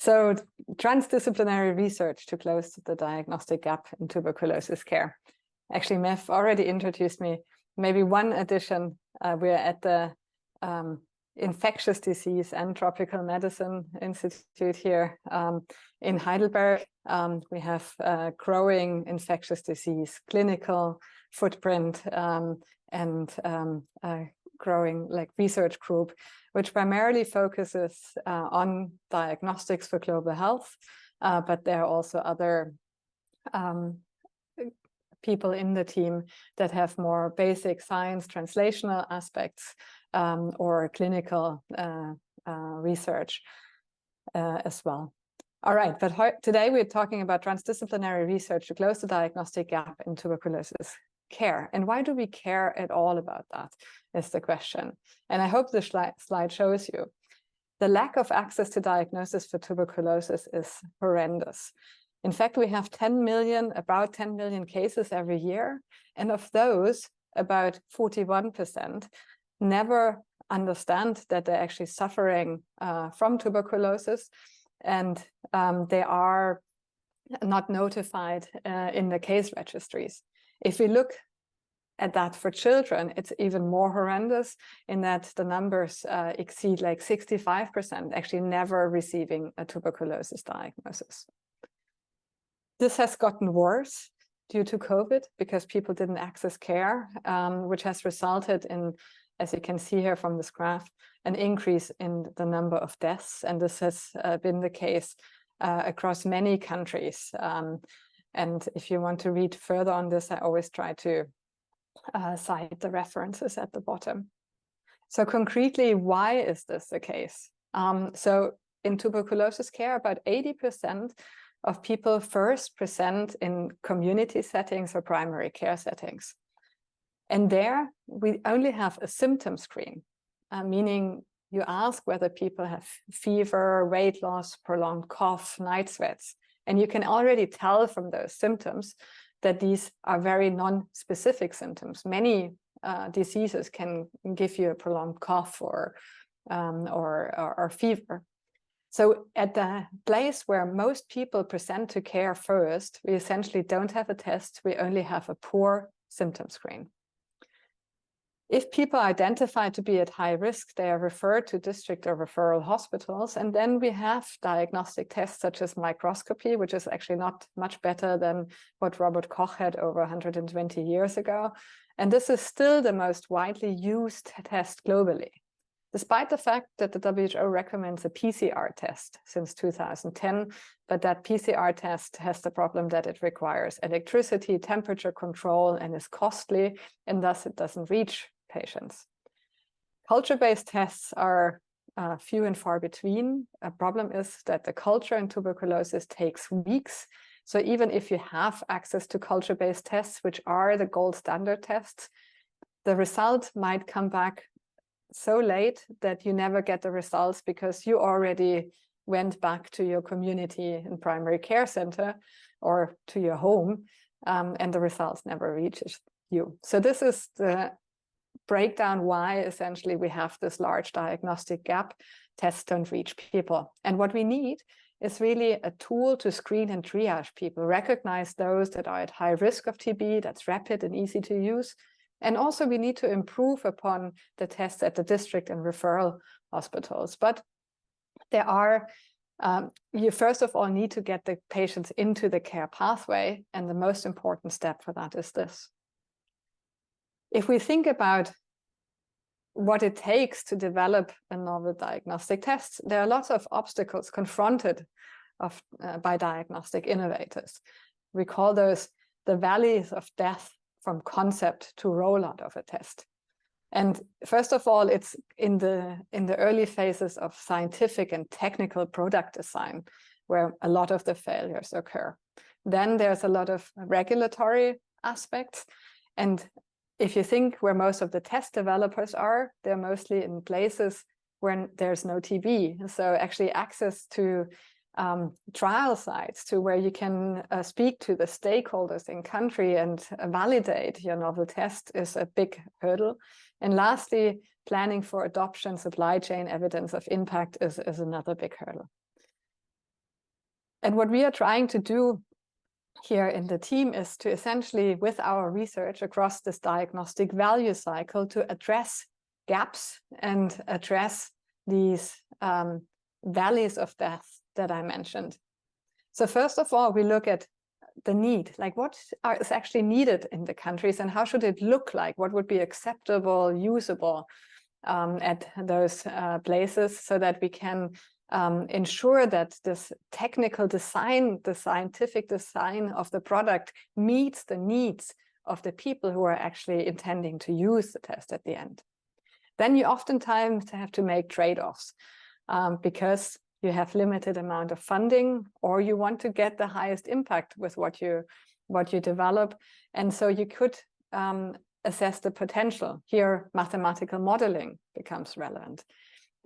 So transdisciplinary research to close the diagnostic gap in tuberculosis care. Actually, Mev already introduced me. Maybe one addition, we're at the Infectious Disease and Tropical Medicine Institute here in Heidelberg. We have a growing infectious disease clinical footprint and a growing research group, which primarily focuses on diagnostics for global health, but there are also other people in the team that have more basic science translational aspects or clinical research as well. All right, but today we're talking about transdisciplinary research to close the diagnostic gap in tuberculosis care. And why do we care at all about that is the question. And I hope the slide shows you. The lack of access to diagnosis for tuberculosis is horrendous. In fact, we have about 10 million cases every year. And of those, about 41% never understand that they're actually suffering from tuberculosis. And they are not notified in the case registries. If we look at that for children, it's even more horrendous in that the numbers exceed 65% actually never receiving a tuberculosis diagnosis. This has gotten worse due to COVID because people didn't access care, which has resulted in, as you can see here from this graph, an increase in the number of deaths. And this has been the case across many countries. And if you want to read further on this, I always try to cite the references at the bottom. So concretely, why is this the case? So in tuberculosis care, about 80% of people first present in community settings or primary care settings. And there we only have a symptom screen, meaning you ask whether people have fever, weight loss, prolonged cough, night sweats. And you can already tell from those symptoms that these are very non-specific symptoms. Many diseases can give you a prolonged cough or fever. So at the place where most people present to care first, we essentially don't have a test, we only have a poor symptom screen. If people identify to be at high risk, they are referred to district or referral hospitals. And then we have diagnostic tests such as microscopy, which is actually not much better than what Robert Koch had over 120 years ago. And this is still the most widely used test globally, despite the fact that the WHO recommends a PCR test since 2010, but that PCR test has the problem that it requires electricity, temperature control, and is costly, and thus it doesn't reach patients. Culture-based tests are few and far between. A problem is that the culture in tuberculosis takes weeks. So even if you have access to culture-based tests, which are the gold standard tests, the result might come back so late that you never get the results because you already went back to your community and primary care center or to your home, and the results never reaches you. So this is the breakdown why essentially we have this large diagnostic gap. Tests don't reach people. And what we need is really a tool to screen and triage people, recognize those that are at high risk of TB, that's rapid and easy to use. And also we need to improve upon the tests at the district and referral hospitals. But there are, you first of all need to get the patients into the care pathway. And the most important step for that is this. If we think about what it takes to develop a novel diagnostic test, there are lots of obstacles confronted by diagnostic innovators. We call those the valleys of death from concept to rollout of a test. And first of all, it's in the early phases of scientific and technical product design where a lot of the failures occur. Then there's a lot of regulatory aspects. And if you think where most of the test developers are, they're mostly in places where there's no TB. So actually access to trial sites to where you can speak to the stakeholders in country and validate your novel test is a big hurdle. And lastly, planning for adoption, supply chain evidence of impact is another big hurdle. And what we are trying to do here in the team is to essentially, with our research across this diagnostic value cycle, to address gaps and address these valleys of death that I mentioned. So first of all, we look at the need, like what is actually needed in the countries and how should it look like? What would be acceptable, usable at those places, so that we can ensure that this technical design, the scientific design of the product meets the needs of the people who are actually intending to use the test at the end. Then you oftentimes have to make trade-offs because you have limited amount of funding, or you want to get the highest impact with what you develop. And so you could assess the potential. Here, mathematical modeling becomes relevant.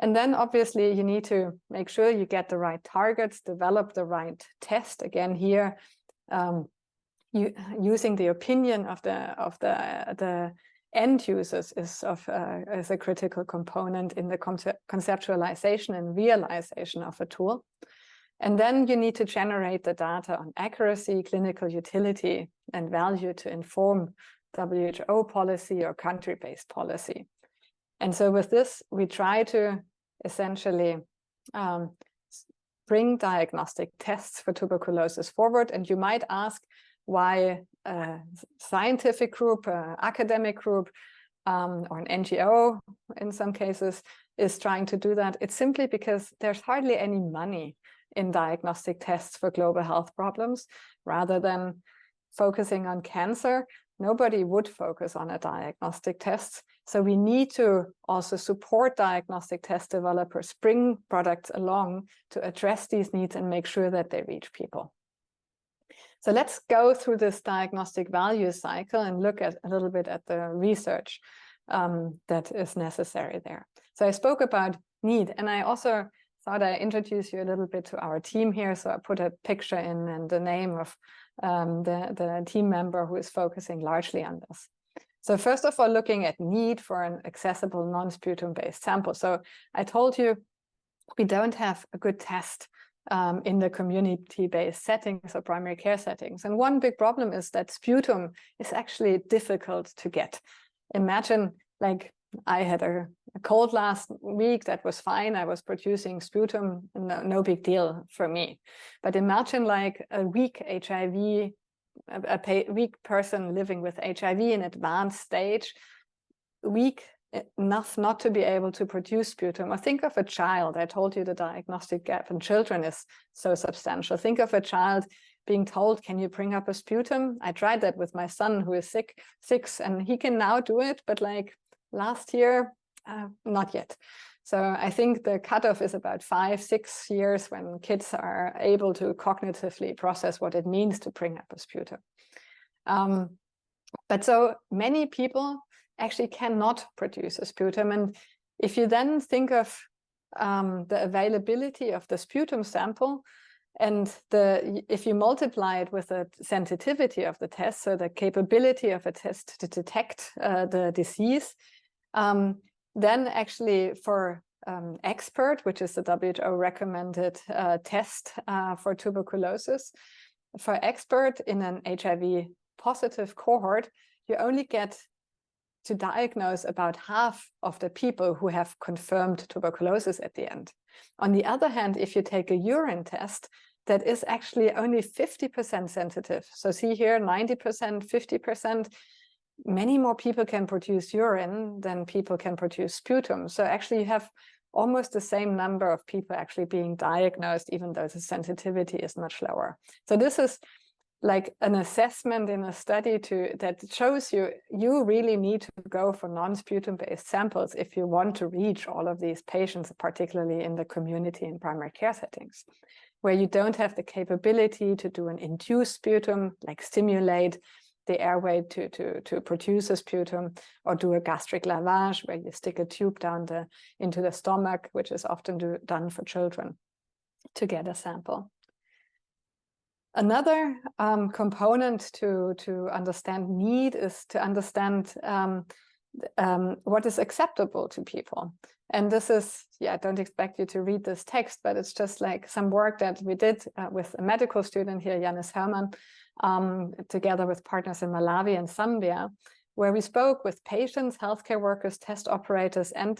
And then obviously you need to make sure you get the right targets, develop the right test. Again, here, using the opinion of the end users is a critical component in the conceptualization and realization of a tool. And then you need to generate the data on accuracy, clinical utility, and value to inform WHO policy or country-based policy. And so with this, we try to essentially bring diagnostic tests for tuberculosis forward. And you might ask why a scientific group, an academic group, or an NGO in some cases is trying to do that. It's simply because there's hardly any money in diagnostic tests for global health problems. Rather than focusing on cancer, nobody would focus on a diagnostic test. So we need to also support diagnostic test developers, bring products along to address these needs and make sure that they reach people. So let's go through this diagnostic value cycle and look at a little bit at the research that is necessary there. So I spoke about need, and I also thought I'd introduce you a little bit to our team here. So I put a picture in and the name of the team member who is focusing largely on this. So first of all, looking at need for an accessible non-sputum based sample. So I told you we don't have a good test in the community-based settings or primary care settings. And one big problem is that sputum is actually difficult to get. Imagine, like, I had a cold last week, that was fine. I was producing sputum, no big deal for me. But imagine like a weak HIV, a weak person living with HIV in advanced stage, weak enough not to be able to produce sputum. Or think of a child. I told you the diagnostic gap in children is so substantial. Think of a child being told, can you bring up a sputum? I tried that with my son who is 6, and he can now do it, but like last year, not yet. So I think the cutoff is about 5-6 years when kids are able to cognitively process what it means to bring up a sputum. But so many people actually cannot produce a sputum. And if you then think of the availability of the sputum sample, and if you multiply it with the sensitivity of the test, so the capability of a test to detect the disease, then actually for expert, which is the WHO recommended test for tuberculosis, for expert in an HIV positive cohort, you only get to diagnose about half of the people who have confirmed tuberculosis at the end. On the other hand, if you take a urine test, that is actually only 50% sensitive. So see here, 90%, 50%, many more people can produce urine than people can produce sputum. So actually you have almost the same number of people actually being diagnosed, even though the sensitivity is much lower. So this is like an assessment in a study that shows you really need to go for non-sputum based samples if you want to reach all of these patients, particularly in the community and primary care settings, where you don't have the capability to do an induced sputum, like stimulate the airway to produce a sputum, or do a gastric lavage where you stick a tube down into the stomach, which is often done for children to get a sample. Another component to understand need is to understand what is acceptable to people. And this is, yeah, I don't expect you to read this text, but it's just like some work that we did with a medical student here, Janis Herman, together with partners in Malawi and Zambia, where we spoke with patients, healthcare workers, test operators, and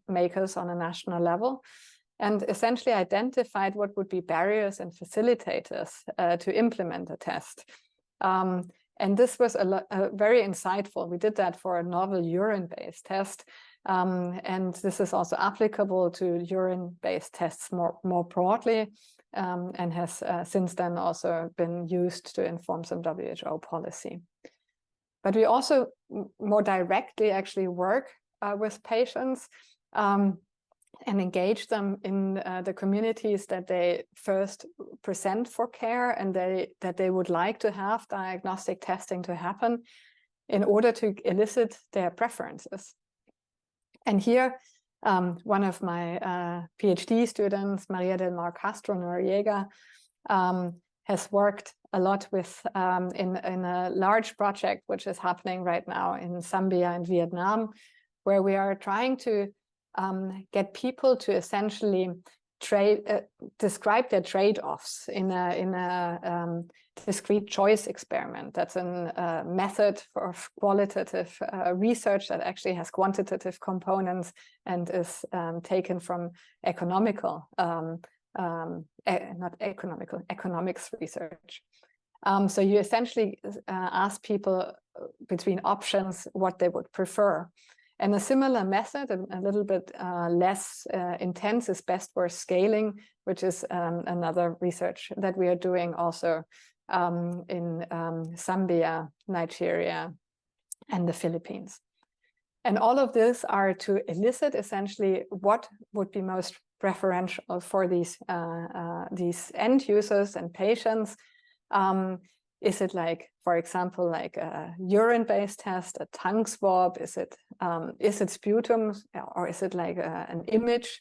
makers on a national level, and essentially identified what would be barriers and facilitators to implement a test. And this was very insightful. We did that for a novel urine-based test. And this is also applicable to urine-based tests more broadly, and has since then also been used to inform some WHO policy. But we also more directly actually work with patients and engage them in the communities that they first present for care, and that they would like to have diagnostic testing to happen in order to elicit their preferences. And here, one of my PhD students, Maria del Mar Castro Noriega, has worked a lot with in a large project which is happening right now in Zambia and Vietnam, where we are trying to get people to essentially describe their trade-offs in a discrete choice experiment. That's a method for qualitative research that actually has quantitative components and is taken from economics research. So you essentially ask people between options what they would prefer. And a similar method, a little bit less intense, is best worst scaling, which is another research that we are doing also in Zambia, Nigeria, and the Philippines. And all of this are to elicit essentially what would be most preferential for these end users and patients. Is it like, for example, like a urine-based test, a tongue swab? Is it sputum, or is it like an image?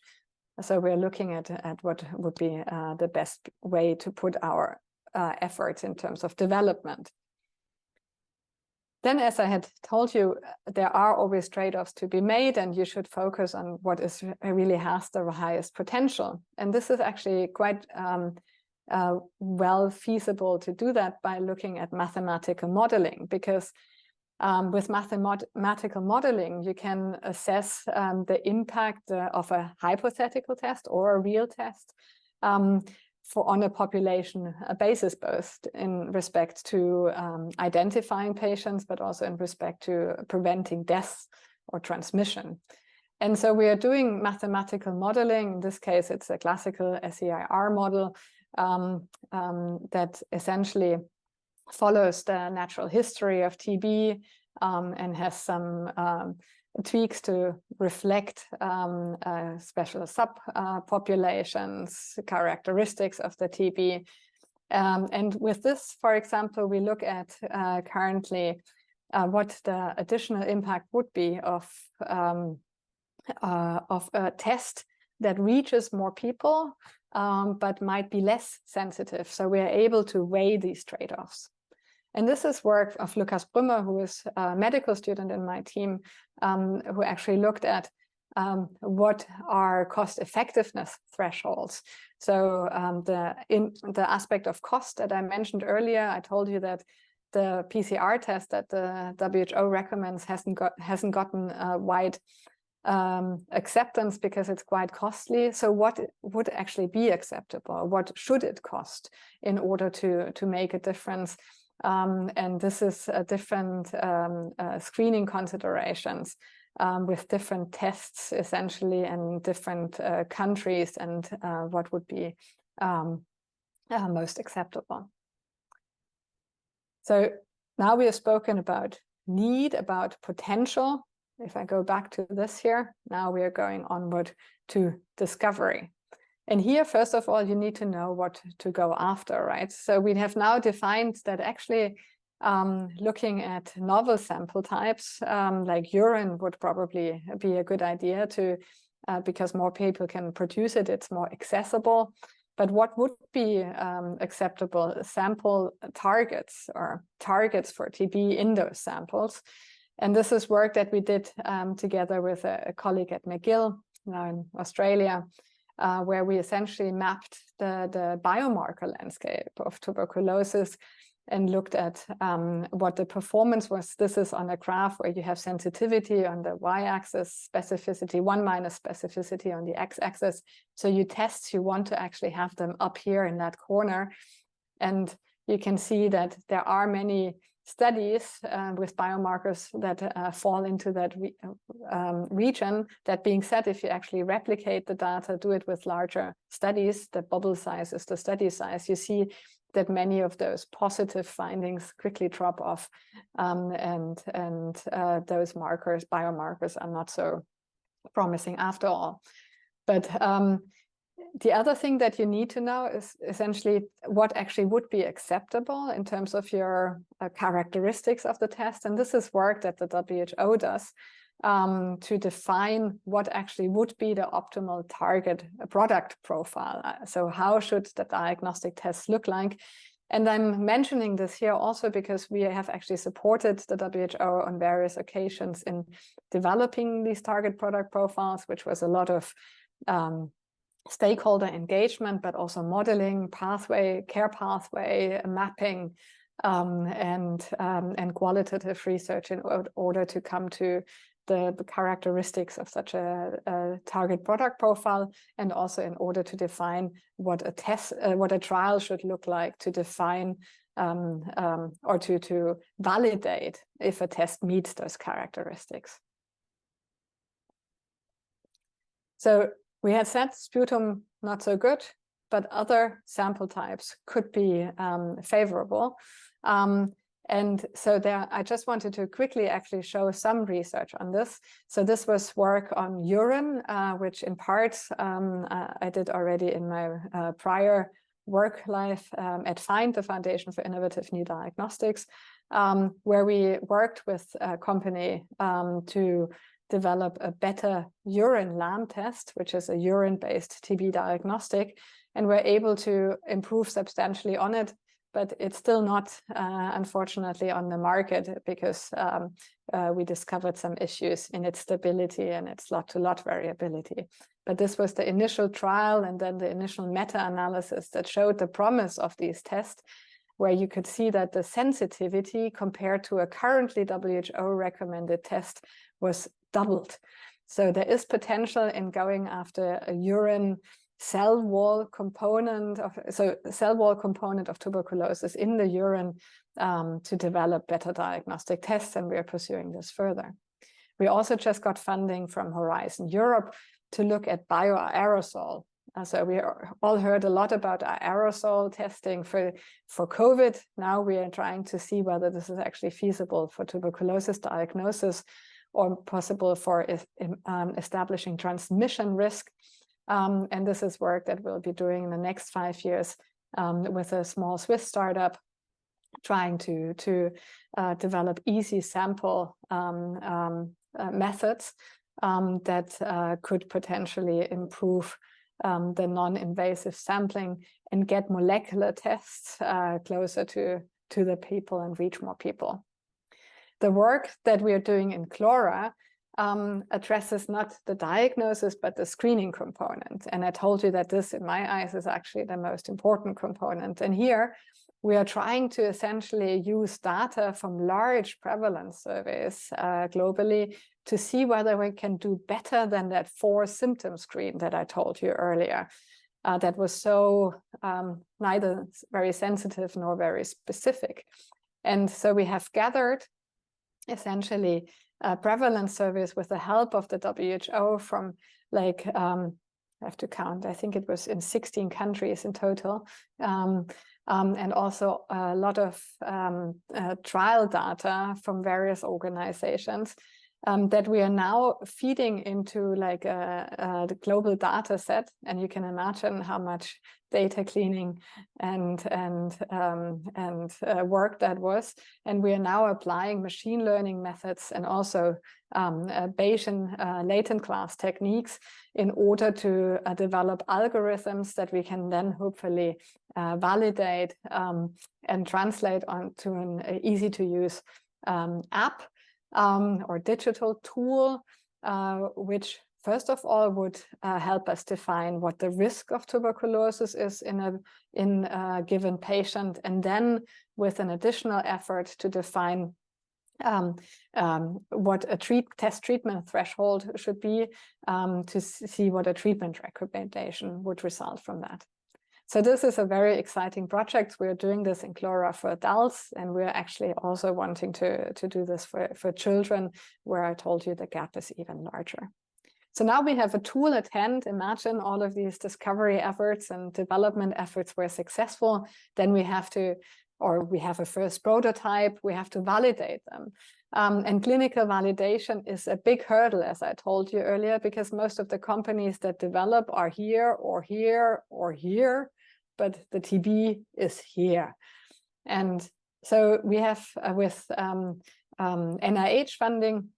So we're looking at what would be the best way to put our efforts in terms of development. Then, as I had told you, there are always trade-offs to be made, and you should focus on what really has the highest potential. And this is actually quite well feasible to do that by looking at mathematical modeling, because with mathematical modeling, you can assess the impact of a hypothetical test or a real test on a population basis, both in respect to identifying patients, but also in respect to preventing deaths or transmission. And so we are doing mathematical modeling. In this case, it's a classical SEIR model that essentially follows the natural history of TB and has some tweaks to reflect special subpopulations, characteristics of the TB. And with this, for example, we look at currently what the additional impact would be of a test that reaches more people, but might be less sensitive. So we are able to weigh these trade-offs. And this is work of Lukas Brümmer, who is a medical student in my team, who actually looked at what are cost effectiveness thresholds. So the aspect of cost that I mentioned earlier, I told you that the PCR test that the WHO recommends hasn't gotten wide acceptance because it's quite costly. So what would actually be acceptable? What should it cost in order to make a difference? And this is different screening considerations with different tests essentially, and different countries, and what would be most acceptable. So now we have spoken about need, about potential. If I go back to this here, now we are going onward to discovery. And here, first of all, you need to know what to go after, right? So we have now defined that actually looking at novel sample types, like urine would probably be a good idea to, because more people can produce it, it's more accessible. But what would be acceptable sample targets, or targets for TB in those samples? And this is work that we did together with a colleague at McGill, now in Australia, where we essentially mapped the biomarker landscape of tuberculosis and looked at what the performance was. This is on a graph where you have sensitivity on the y-axis, specificity, 1 minus specificity on the x-axis. So you want to actually have them up here in that corner. And you can see that there are many studies with biomarkers that fall into that region. That being said, if you actually replicate the data, do it with larger studies, the bubble size is the study size, you see that many of those positive findings quickly drop off, and those biomarkers are not so promising after all. But the other thing that you need to know is essentially what actually would be acceptable in terms of your characteristics of the test. And this is work that the WHO does to define what actually would be the optimal target product profile. So how should the diagnostic tests look like? And I'm mentioning this here also because we have actually supported the WHO on various occasions in developing these target product profiles, which was a lot of stakeholder engagement, but also modeling, care pathway, mapping, and qualitative research in order to come to the characteristics of such a target product profile, and also in order to define what a trial should look like to define or to validate if a test meets those characteristics. So we had said sputum not so good, but other sample types could be favorable. And so I just wanted to quickly actually show some research on this. So this was work on urine, which in part I did already in my prior work life at FIND, the Foundation for Innovative New Diagnostics, where we worked with a company to develop a better urine LAM test, which is a urine-based TB diagnostic, and we're able to improve substantially on it, but it's still not, unfortunately, on the market because we discovered some issues in its stability and its lot-to-lot variability. But this was the initial trial and then the initial meta-analysis that showed the promise of these tests, where you could see that the sensitivity compared to a currently WHO-recommended test was doubled. So there is potential in going after a urine cell wall component of tuberculosis in the urine to develop better diagnostic tests, and we are pursuing this further. We also just got funding from Horizon Europe to look at bioaerosol. So we all heard a lot about aerosol testing for COVID. Now we are trying to see whether this is actually feasible for tuberculosis diagnosis or possible for establishing transmission risk. And this is work that we'll be doing in the next 5 years with a small Swiss startup trying to develop easy sample methods that could potentially improve the non-invasive sampling and get molecular tests closer to the people and reach more people. The work that we are doing in GLOHRA addresses not the diagnosis, but the screening component. And I told you that this, in my eyes, is actually the most important component. And here we are trying to essentially use data from large prevalence surveys globally to see whether we can do better than that 4-symptom screen that I told you earlier. That was so neither very sensitive nor very specific. And so we have gathered essentially prevalence surveys with the help of the WHO from like, I have to count, I think it was in 16 countries in total. And also a lot of trial data from various organizations that we are now feeding into like the global data set. And you can imagine how much data cleaning and work that was. And we are now applying machine learning methods and also Bayesian latent class techniques in order to develop algorithms that we can then hopefully validate and translate onto an easy to use app or digital tool, which first of all would help us define what the risk of tuberculosis is in a given patient, and then with an additional effort to define what a test treatment threshold should be, to see what a treatment recommendation would result from that. So this is a very exciting project. We're doing this in GLOHRA for adults, and we're actually also wanting to do this for children, where I told you the gap is even larger. So now we have a tool at hand. Imagine all of these discovery efforts and development efforts were successful. Then we have to, or we have a first prototype, we have to validate them. And clinical validation is a big hurdle, as I told you earlier, because most of the companies that develop are here or here or here, but the TB is here. And so we have, with NIH funding,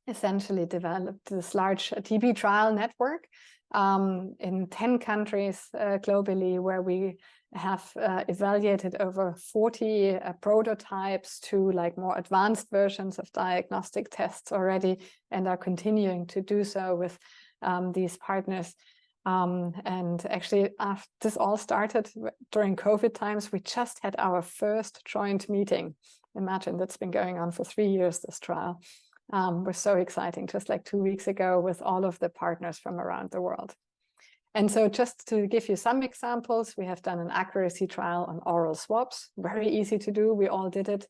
essentially developed this large TB trial network in 10 countries globally, where we have evaluated over 40 prototypes to like more advanced versions of diagnostic tests already, and are continuing to do so with these partners. And actually, this all started during COVID times. We just had our first joint meeting. Imagine, that's been going on for 3 years, this trial. Was so exciting, just like 2 weeks ago, with all of the partners from around the world. And so just to give you some examples, we have done an accuracy trial on oral swabs, very easy to do. We all did it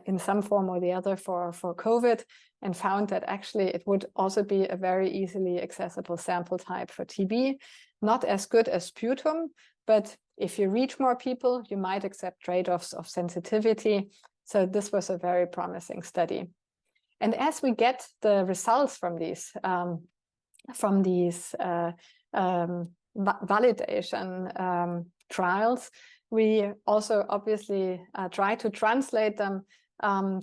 in some form or the other for COVID, and found that actually it would also be a very easily accessible sample type for TB. Not as good as sputum, but if you reach more people, you might accept trade-offs of sensitivity. So this was a very promising study. And as we get the results from these validation trials, we also obviously try to translate them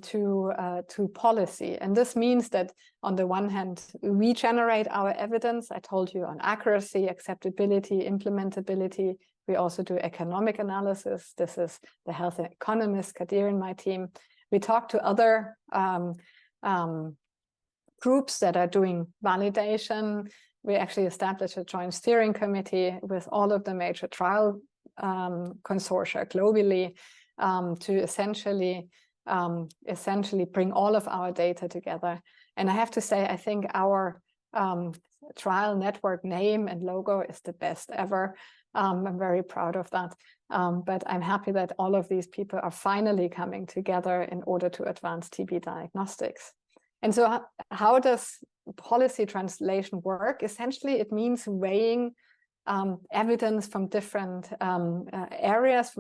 to policy. And this means that on the one hand, we generate our evidence. I told you on accuracy, acceptability, implementability. We also do economic analysis. This is the health economist, Kadir, in my team. We talk to other groups that are doing validation. We actually established a joint steering committee with all of the major trial consortia globally to essentially bring all of our data together. And I have to say, I think our trial network name and logo is the best ever. I'm very proud of that. But I'm happy that all of these people are finally coming together in order to advance TB diagnostics. And so how does policy translation work? Essentially, it means weighing evidence from different areas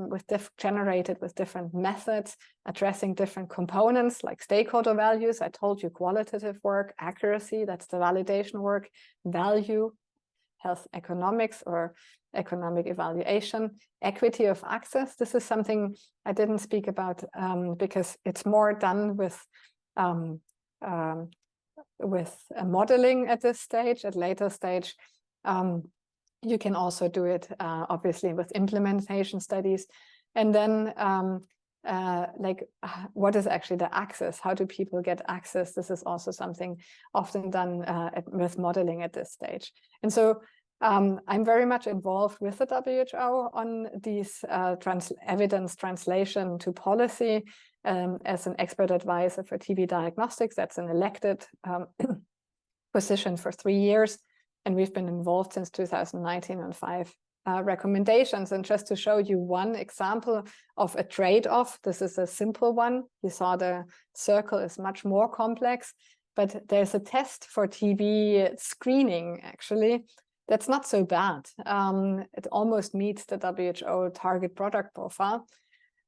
generated with different methods, addressing different components like stakeholder values. I told you qualitative work, accuracy, that's the validation work, value, health economics or economic evaluation, equity of access. This is something I didn't speak about because it's more done with modeling at this stage. At later stage, you can also do it obviously with implementation studies. And then like what is actually the access? How do people get access? This is also something often done with modeling at this stage. And so I'm very much involved with the WHO on these evidence translation to policy as an expert advisor for TB diagnostics. That's an elected position for 3 years. And we've been involved since 2019 on 5 recommendations. And just to show you one example of a trade-off, this is a simple one. You saw the circle is much more complex, but there's a test for TB screening, actually. That's not so bad. It almost meets the WHO target product profile,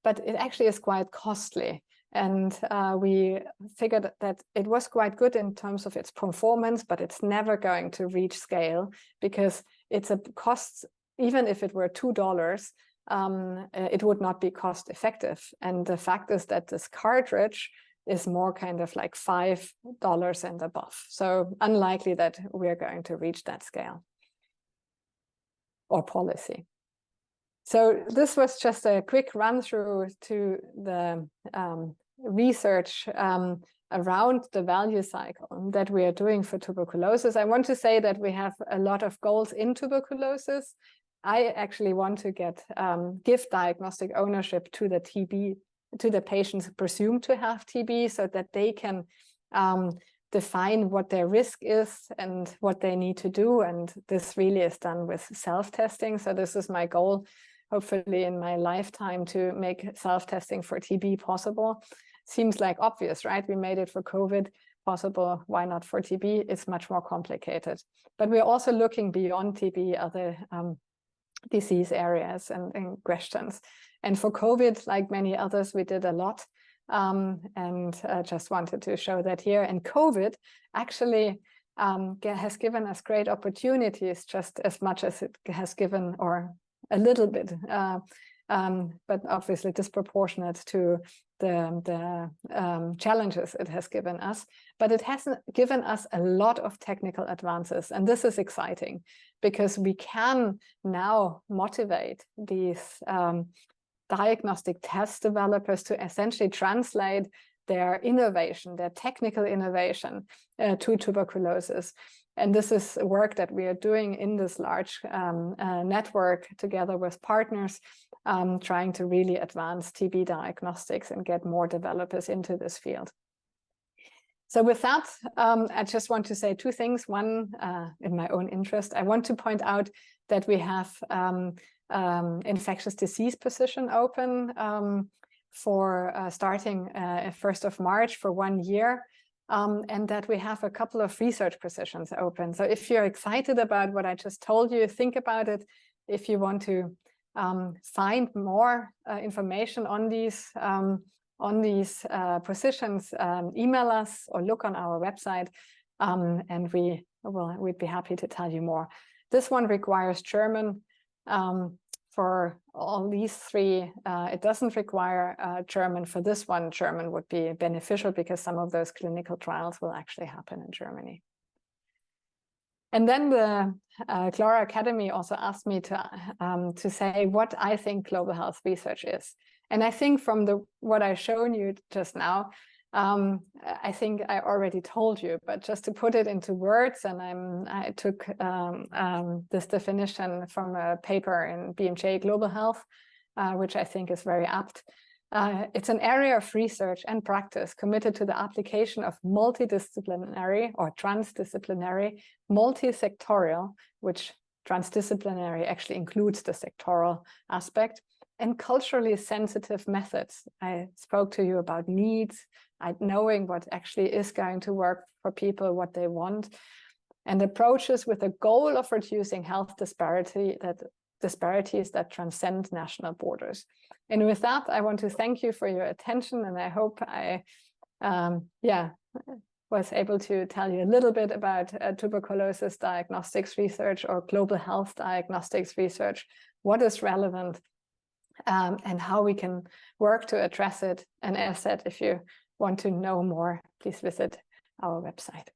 but it actually is quite costly. And we figured that it was quite good in terms of its performance, but it's never going to reach scale because it's a cost, even if it were $2, it would not be cost effective. And the fact is that this cartridge is more kind of like $5 and above. So unlikely that we're going to reach that scale or policy. So this was just a quick run through to the research around the value cycle that we are doing for tuberculosis. I want to say that we have a lot of goals in tuberculosis. I actually want to give diagnostic ownership to the TB, to the patients presumed to have TB, so that they can define what their risk is and what they need to do. And this really is done with self-testing. So this is my goal, hopefully in my lifetime, to make self-testing for TB possible. Seems like obvious, right? We made it for COVID possible. Why not for TB? It's much more complicated. But we're also looking beyond TB, other disease areas and questions. And for COVID, like many others, we did a lot. And just wanted to show that here. And COVID actually has given us great opportunities, just as much as it has given, or a little bit, but obviously disproportionate to the challenges it has given us. But it has given us a lot of technical advances. And this is exciting because we can now motivate these diagnostic test developers to essentially translate their innovation, their technical innovation to tuberculosis. And this is work that we are doing in this large network together with partners, trying to really advance TB diagnostics and get more developers into this field. So with that, I just want to say two things. One, in my own interest, I want to point out that we have infectious disease position open for starting 1st of March for 1 year, and that we have a couple of research positions open. So if you're excited about what I just told you, think about it. If you want to find more information on these positions, email us or look on our website, and we'd be happy to tell you more. This one requires German. For all these three, it doesn't require German. For this one, German would be beneficial because some of those clinical trials will actually happen in Germany. And then the GLOHRA Academy also asked me to say what I think global health research is. And I think from what I've shown you just now, I think I already told you, but just to put it into words, and I took this definition from a paper in BMJ Global Health, which I think is very apt. It's an area of research and practice committed to the application of multidisciplinary or transdisciplinary, multi-sectorial, which transdisciplinary actually includes the sectoral aspect, and culturally sensitive methods. I spoke to you about needs, knowing what actually is going to work for people, what they want, and approaches with the goal of reducing health disparities that transcend national borders. And with that, I want to thank you for your attention, and I hope I was able to tell you a little bit about tuberculosis diagnostics research or global health diagnostics research, what is relevant, and how we can work to address it. And as said, if you want to know more, please visit our website.